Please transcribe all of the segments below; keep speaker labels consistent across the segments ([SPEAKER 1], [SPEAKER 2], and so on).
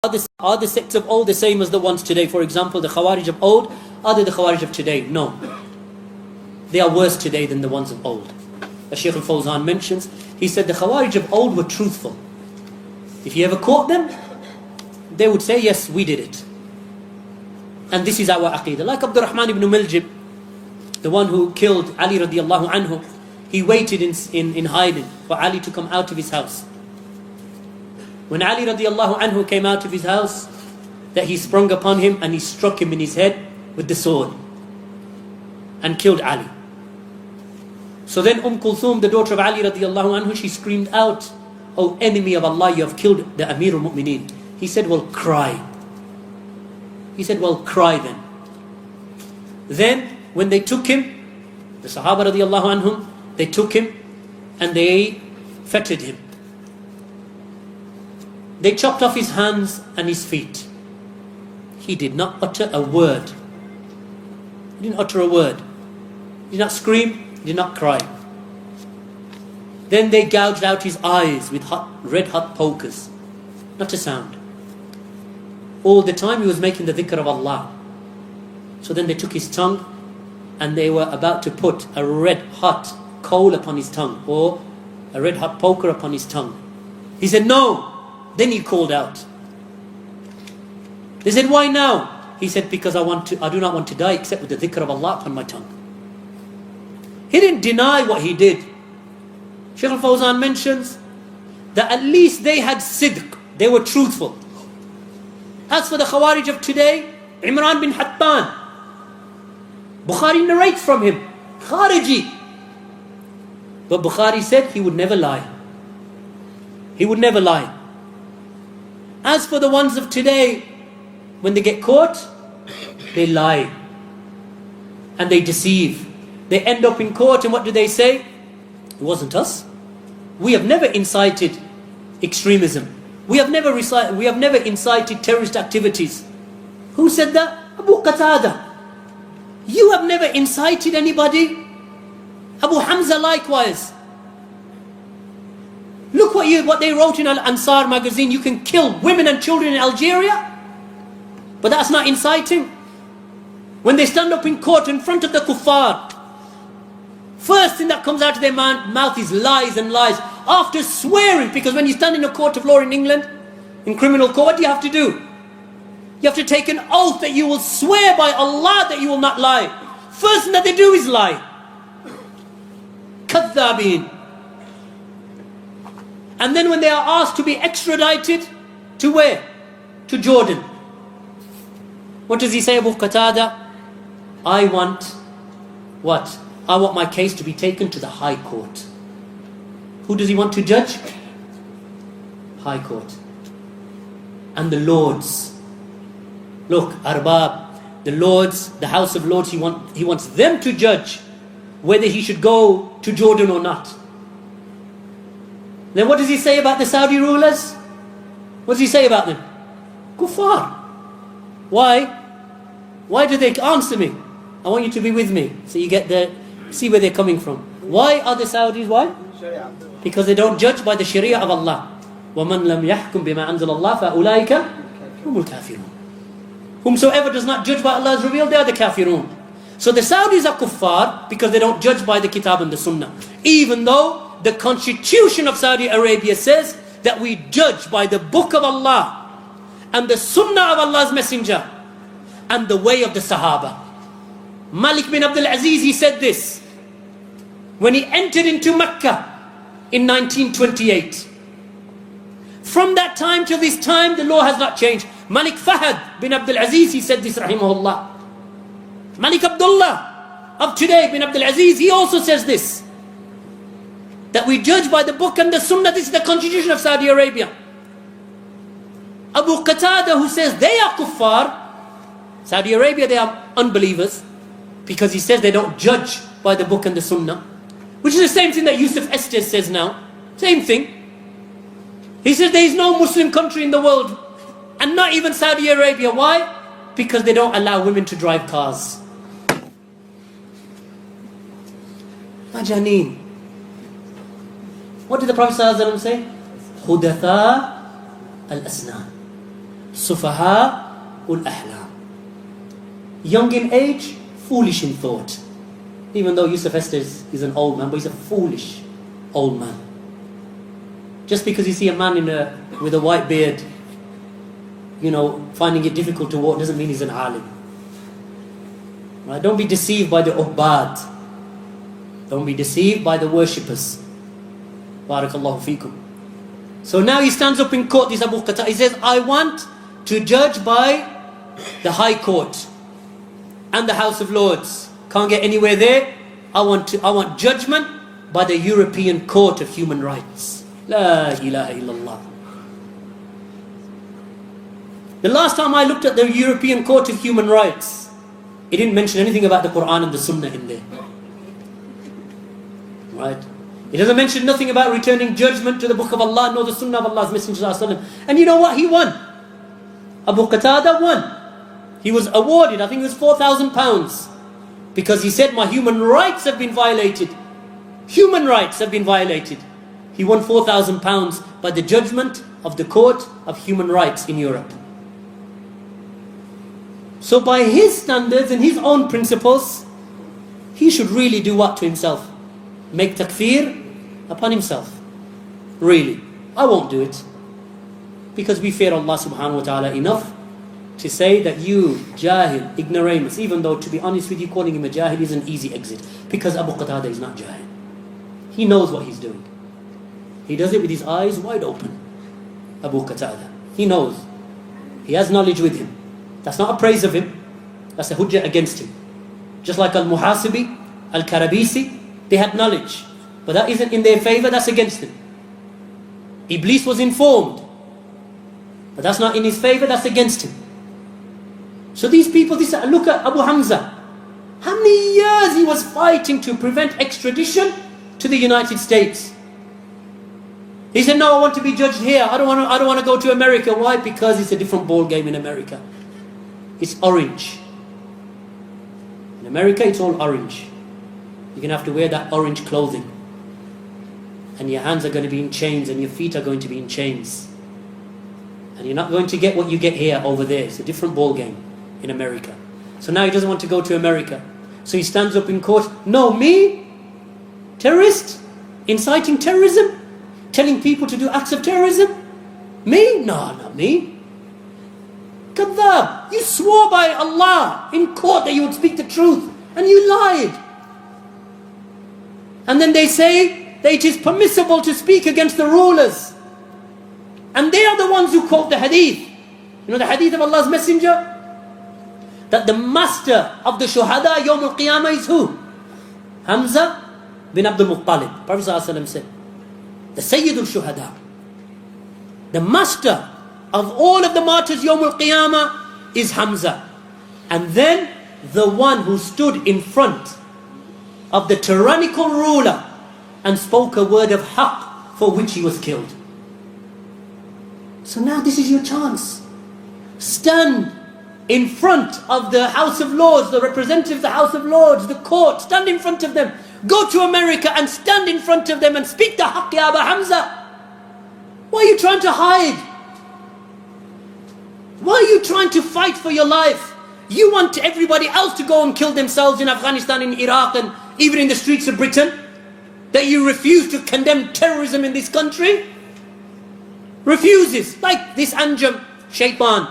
[SPEAKER 1] Are the sects of old the same as the ones today? For example, the Khawarij of old, are they the Khawarij of today? No. They are worse today than the ones of old. As Shaykh al-Fawzan mentions, he said the Khawarij of old were truthful. If you ever caught them, they would say, yes, we did it. And this is our aqidah. Like Abdurrahman ibn Miljib, the one who killed Ali radiallahu anhu, he waited in hiding for Ali to come out of his house. When Ali radiallahu anhu came out of his house, that he sprung upon him and he struck him in his head with the sword and killed Ali. So then Kulthum, the daughter of Ali radiallahu anhu, she screamed out, "O enemy of Allah, you have killed the Amir al-Mu'mineen." He said, well, cry. He said, well, cry then. Then when they took him, the Sahaba radiallahu anhum, they took him and they fettered him. They chopped off his hands and his feet. He did not utter a word. He didn't utter a word. He did not scream, he did not cry. Then they gouged out his eyes with red hot pokers. Not a sound. All the time he was making the dhikr of Allah. So then they took his tongue and they were about to put a red hot coal upon his tongue, or a red hot poker upon his tongue. He said, no. Then he called out. They said, why now? He said, because I do not want to die except with the dhikr of Allah upon my tongue. He didn't deny what he did. Shaykh al-Fawzan mentions that at least they had sidq. They were truthful. As for the Khawarij of today, Imran bin Hattan, Bukhari narrates from him, Khariji. But Bukhari said he would never lie. He would never lie. As for the ones of today, when they get caught, they lie. And they deceive. They end up in court and what do they say? It wasn't us. We have never incited extremism. We have never incited terrorist activities. Who said that? Abu Qatada. You have never incited anybody. Abu Hamza likewise. Look what they wrote in Al-Ansar magazine. You can kill women and children in Algeria. But that's not inciting. When they stand up in court in front of the kuffar, first thing that comes out of their mouth is lies and lies. After swearing, because when you stand in a court of law in England, in criminal court, what do you have to do? You have to take an oath that you will swear by Allah that you will not lie. First thing that they do is lie. Kadhabin. And then when they are asked to be extradited, to where? To Jordan. What does he say, Abu Qatada? I want what? I want my case to be taken to the High Court. Who does he want to judge? High Court. And the Lords. Look, Arbab, the Lords, the House of Lords, he wants them to judge whether he should go to Jordan or not. Then what does he say about the Saudi rulers? What does he say about them? Kuffar. Why? Why do they answer me? I want you to be with me. So you get see where they're coming from. Why are the Saudis? Why? Because they don't judge by the Sharia of Allah. وَمَنْ لَمْ يَحْكُمْ بِمَا أَنزَلَ اللَّهِ فَأُولَٰئِكَ هُمُ الْكَافِرُونَ. Whomsoever does not judge by Allah has revealed, they are the kafirun. So the Saudis are kuffar because they don't judge by the kitab and the sunnah. Even though the constitution of Saudi Arabia says that we judge by the book of Allah and the sunnah of Allah's messenger and the way of the Sahaba. Malik bin Abdul Aziz, he said this when he entered into Mecca in 1928. From that time till this time, the law has not changed. Malik Fahad bin Abdul Aziz, he said this, rahimahullah. Malik Abdullah of today, bin Abdul Aziz, he also says this, that we judge by the book and the sunnah. This is the constitution of Saudi Arabia. Abu Qatada, who says they are kuffar, Saudi Arabia, they are unbelievers, because he says they don't judge by the book and the sunnah, which is the same thing that Yusuf Estes says now. Same thing. He says there is no Muslim country in the world, and not even Saudi Arabia. Why? Because they don't allow women to drive cars. Majaneen. What did the Prophet ﷺ say? Hudatha al-asnan. Sufaha ul ahlam. Young in age, foolish in thought. Even though Yusuf Estes is an old man, but he's a foolish old man. Just because you see a man with a white beard, finding it difficult to walk, doesn't mean he's an alim. Right? Don't be deceived by the ubbad. Don't be deceived by the worshippers. Barakallahu feekum. So now he stands up in court, this Abu Qatada. He says, I want to judge by the High Court and the House of Lords. Can't get anywhere there. I want judgment by the European Court of Human Rights. La ilaha illallah. The last time I looked at the European Court of Human Rights, it didn't mention anything about the Quran and the Sunnah in there. Right? It doesn't mention nothing about returning judgment to the Book of Allah nor the Sunnah of Allah's Messenger. And you know what? He won. Abu Qatada won. He was awarded, I think it was £4,000, because he said, my human rights have been violated. Human rights have been violated. He won £4,000 by the judgment of the Court of Human Rights in Europe. So by his standards and his own principles, he should really do what to himself? Make takfir upon himself. Really. I won't do it. Because we fear Allah subhanahu wa ta'ala enough to say that you, jahil, ignoramus, even though to be honest with you, calling him a jahil is an easy exit. Because Abu Qatada is not jahil. He knows what he's doing. He does it with his eyes wide open. Abu Qatada. He knows. He has knowledge with him. That's not a praise of him. That's a hujjah against him. Just like Al-Muhasibi, Al-Karabisi, they had knowledge. But that isn't in their favor, that's against them. Iblis was informed. But that's not in his favor, that's against him. So these people, look at Abu Hamza. How many years he was fighting to prevent extradition to the United States. He said, no, I want to be judged here. I don't want to go to America. Why? Because it's a different ball game in America. It's orange. In America, it's all orange. You're going to have to wear that orange clothing. And your hands are going to be in chains and your feet are going to be in chains. And you're not going to get what you get here over there. It's a different ball game in America. So now he doesn't want to go to America. So he stands up in court. No, me? Terrorist? Inciting terrorism? Telling people to do acts of terrorism? Me? No, not me. Kadhab, you swore by Allah in court that you would speak the truth, and you lied. And then they say that it is permissible to speak against the rulers. And they are the ones who quote the hadith. You know the hadith of Allah's Messenger? That the master of the shuhada Yawm al-Qiyamah is who? Hamza bin Abdul Muttalib. Prophet ﷺ said, the Sayyidul Shuhada. The master of all of the martyrs Yawm al-Qiyamah is Hamza. And then the one who stood in front of the tyrannical ruler and spoke a word of haqq for which he was killed. So now this is your chance. Stand in front of the House of Lords, the representatives of the House of Lords, the court. Stand in front of them. Go to America and stand in front of them and speak the haqq, ya Abu Hamza. Why are you trying to hide? Why are you trying to fight for your life? You want everybody else to go and kill themselves in Afghanistan, in Iraq, and even in the streets of Britain? That you refuse to condemn terrorism in this country? Refuses. Like this Anjum Shaitan.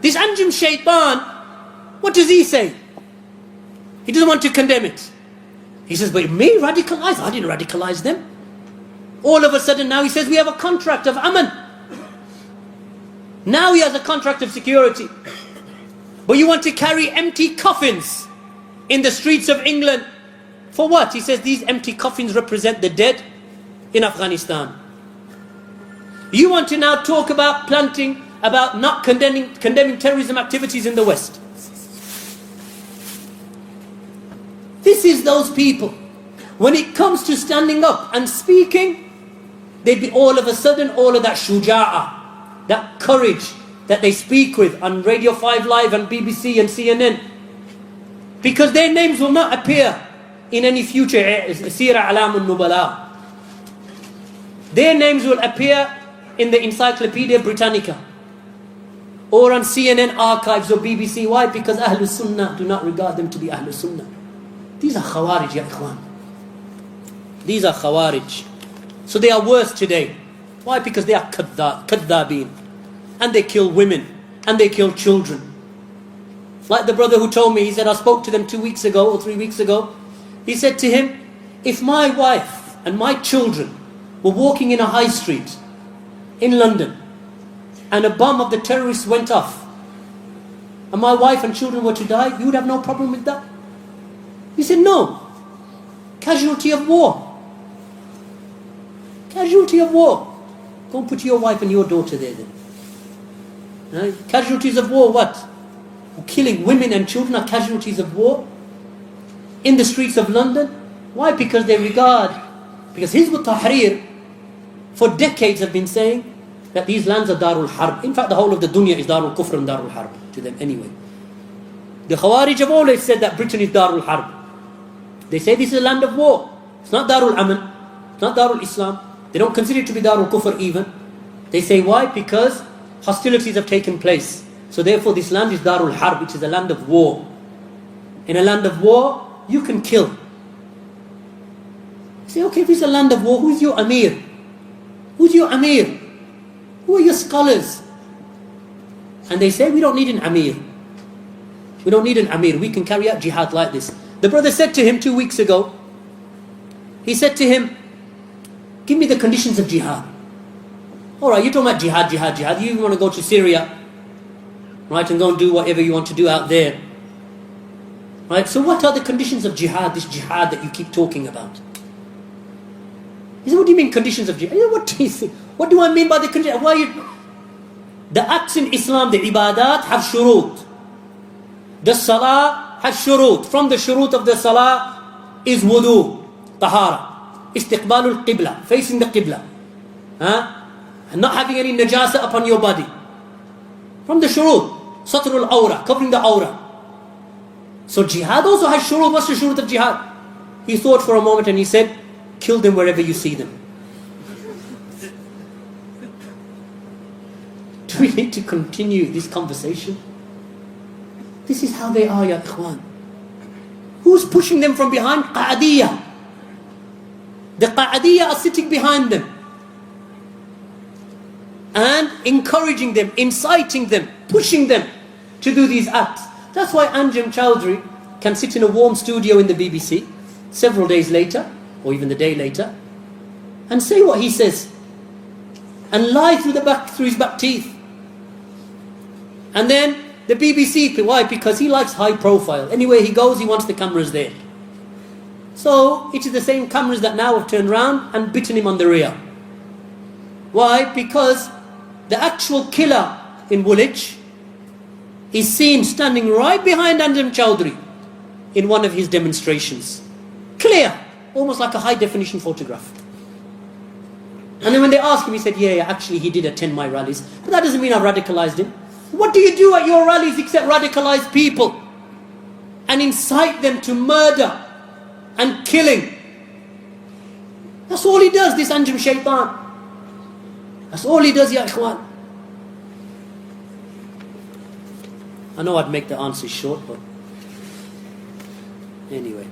[SPEAKER 1] This Anjum Shaitan, what does he say? He doesn't want to condemn it. He says, but me radicalized? I didn't radicalize them. All of a sudden now he says we have a contract of aman. Now he has a contract of security. But you want to carry empty coffins in the streets of England. For what? He says these empty coffins represent the dead in Afghanistan. You want to now talk about about not condemning terrorism activities in the West. This is those people. When it comes to standing up and speaking, they'd be all of a sudden, all of that shuja'ah, that courage that they speak with on Radio 5 Live and BBC and CNN. Because their names will not appear in any future Sira Alam al-Nubala. Their names will appear in the Encyclopedia Britannica or on CNN archives or BBC. Why? Because Ahlul Sunnah do not regard them to be Ahlul Sunnah. These are Khawarij, ya ikhwan. These are Khawarij. So they are worse today. Why? Because they are kadhabeen. And they kill women. And they kill children. Like the brother who told me, he said, I spoke to them 2 weeks ago or 3 weeks ago. He said to him, if my wife and my children were walking in a high street in London and a bomb of the terrorists went off and my wife and children were to die, you would have no problem with that? He said, no. Casualty of war. Casualty of war. Go and put your wife and your daughter there then. Right? Casualties of war, what? Killing women and children are casualties of war in the streets of London. Why? Because they regard, because Hizb ut-Tahrir for decades have been saying that these lands are Darul Harb. In fact, the whole of the dunya is Darul Kufr and Darul Harb to them anyway. The Khawarij have always said that Britain is Darul Harb. They say this is a land of war. It's not Darul Aman. It's not Darul Islam. They don't consider it to be Darul Kufr even. They say why? Because hostilities have taken place. So therefore this land is Darul Harb, which is a land of war. In a land of war, you can kill. You say, okay, if it's a land of war, who's your Amir? Who's your Amir? Who are your scholars? And they say, we don't need an Amir. We don't need an Amir. We can carry out jihad like this. The brother said to him 2 weeks ago, he said to him, give me the conditions of jihad. Alright, you're talking about jihad. You want to go to Syria, right, and go and do whatever you want to do out there. Right, so what are the conditions of jihad, this jihad that you keep talking about? He said, what do you mean conditions of jihad? What do you think? What do I mean by the conditions? The acts in Islam, the ibadat, have shurut. The salah has shurut. From the shurut of the salah is wudu, tahara, istiqbalul qibla, facing the qibla. And not having any najasa upon your body. From the shurut, satrul awra, covering the awra. So jihad also has shurut. What's the shurut of jihad? He thought for a moment and he said, kill them wherever you see them. Do we need to continue this conversation? This is how they are, ya ikhwan. Who's pushing them from behind? Qa'adiyya. The Qa'adiyya are sitting behind them and encouraging them, inciting them, pushing them to do these acts. That's why Anjem Chowdhury can sit in a warm studio in the BBC several days later, or even the day later, and say what he says, and lie through his back teeth. And then the BBC, why? Because he likes high profile. Anywhere he goes, he wants the cameras there. So it is the same cameras that now have turned around and bitten him on the rear. Why? Because the actual killer in Woolwich is seen standing right behind Anjem Chowdhury in one of his demonstrations. Clear, almost like a high definition photograph. And then when they asked him, he said, yeah, actually he did attend my rallies, but that doesn't mean I've radicalized him. What do you do at your rallies except radicalize people and incite them to murder and killing? That's all he does, this Anjem Shaitan. That's all he does, ya ikhwan. I know I'd make the answer short, but anyway.